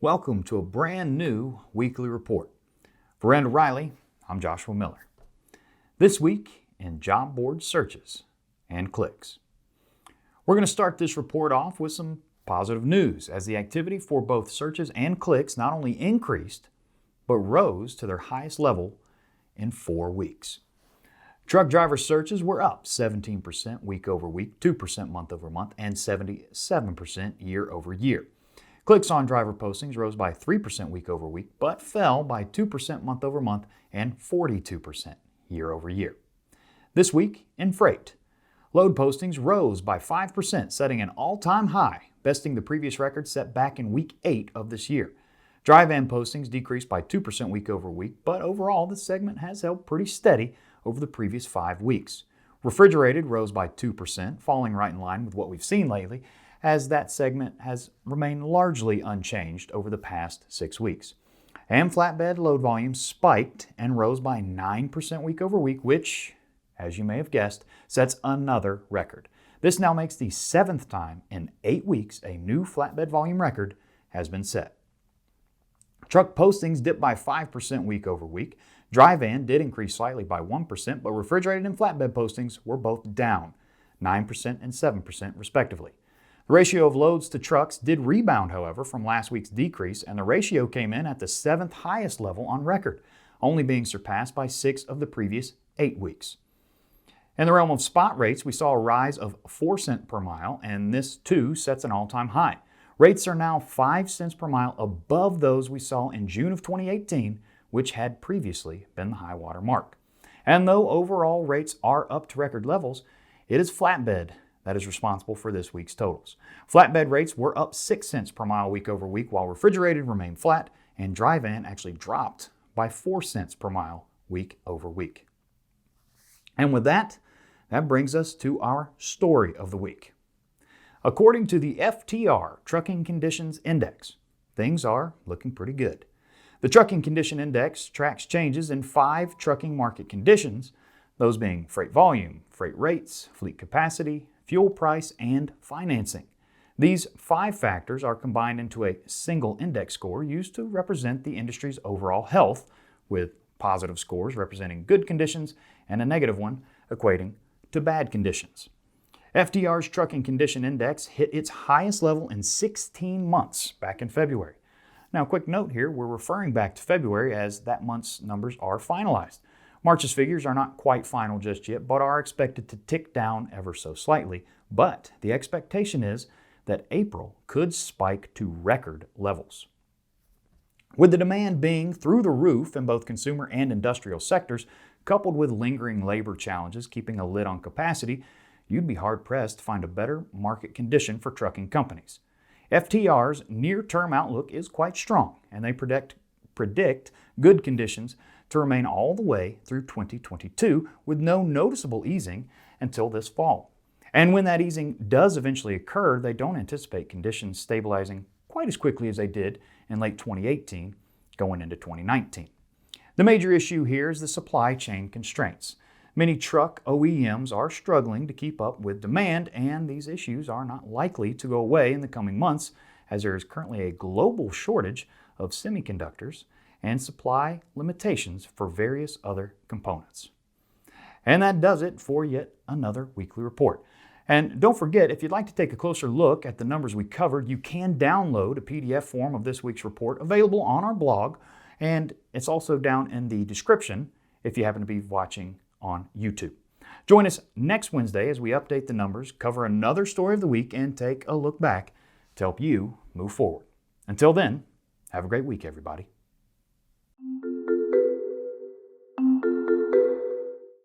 Welcome to a brand new weekly report. For Randall Riley, I'm Joshua Miller. This week in job board searches and clicks. We're going to start this report off with some positive news as the activity for both searches and clicks not only increased, but rose to their highest level in 4 weeks. Truck driver searches were up 17% week over week, 2% month over month, and 77% year over year. Clicks on driver postings rose by 3% week over week, but fell by 2% month over month and 42% year over year. This week in freight, load postings rose by 5%, setting an all-time high, besting the previous record set back in week 8 of this year. Dry van postings decreased by 2% week over week, but overall the segment has held pretty steady over the previous 5 weeks. Refrigerated rose by 2%, falling right in line with what we've seen lately, as that segment has remained largely unchanged over the past 6 weeks. And flatbed load volume spiked and rose by 9% week over week, which, as you may have guessed, sets another record. This now makes the 7th time in 8 weeks a new flatbed volume record has been set. Truck postings dipped by 5% week over week. Dry van did increase slightly by 1%, but refrigerated and flatbed postings were both down 9% and 7% respectively. The ratio of loads to trucks did rebound, however, from last week's decrease, and the ratio came in at the 7th highest level on record, only being surpassed by 6 of the previous 8 weeks. In the realm of spot rates, we saw a rise of 4 cents per mile, and this too sets an all-time high. Rates are now 5 cents per mile above those we saw in June of 2018, which had previously been the high water mark. And though overall rates are up to record levels, it is flatbed that is responsible for this week's totals. Flatbed rates were up 6 cents per mile week over week, while refrigerated remained flat, and dry van actually dropped by 4 cents per mile week over week. And with that brings us to our story of the week. According to the FTR Trucking Conditions Index, things are looking pretty good. The Trucking Condition Index tracks changes in 5 trucking market conditions, those being freight volume, freight rates, fleet capacity, fuel price, and financing. These 5 factors are combined into a single index score used to represent the industry's overall health, with positive scores representing good conditions and a negative one equating to bad conditions. FTR's Trucking Condition Index hit its highest level in 16 months back in February. Now, quick note here, we're referring back to February as that month's numbers are finalized. March's figures are not quite final just yet, but are expected to tick down ever so slightly. But the expectation is that April could spike to record levels. With the demand being through the roof in both consumer and industrial sectors, coupled with lingering labor challenges keeping a lid on capacity, you'd be hard-pressed to find a better market condition for trucking companies. FTR's near-term outlook is quite strong, and they predict good conditions to remain all the way through 2022 with no noticeable easing until this fall. And when that easing does eventually occur, they don't anticipate conditions stabilizing quite as quickly as they did in late 2018 going into 2019. The major issue here is the supply chain constraints. Many truck OEMs are struggling to keep up with demand, and these issues are not likely to go away in the coming months as there is currently a global shortage of semiconductors and supply limitations for various other components. And that does it for yet another weekly report. And don't forget, if you'd like to take a closer look at the numbers we covered, you can download a PDF form of this week's report available on our blog, and it's also down in the description if you happen to be watching on YouTube. Join us next Wednesday as we update the numbers, cover another story of the week, and take a look back to help you move forward. Until then, have a great week, everybody.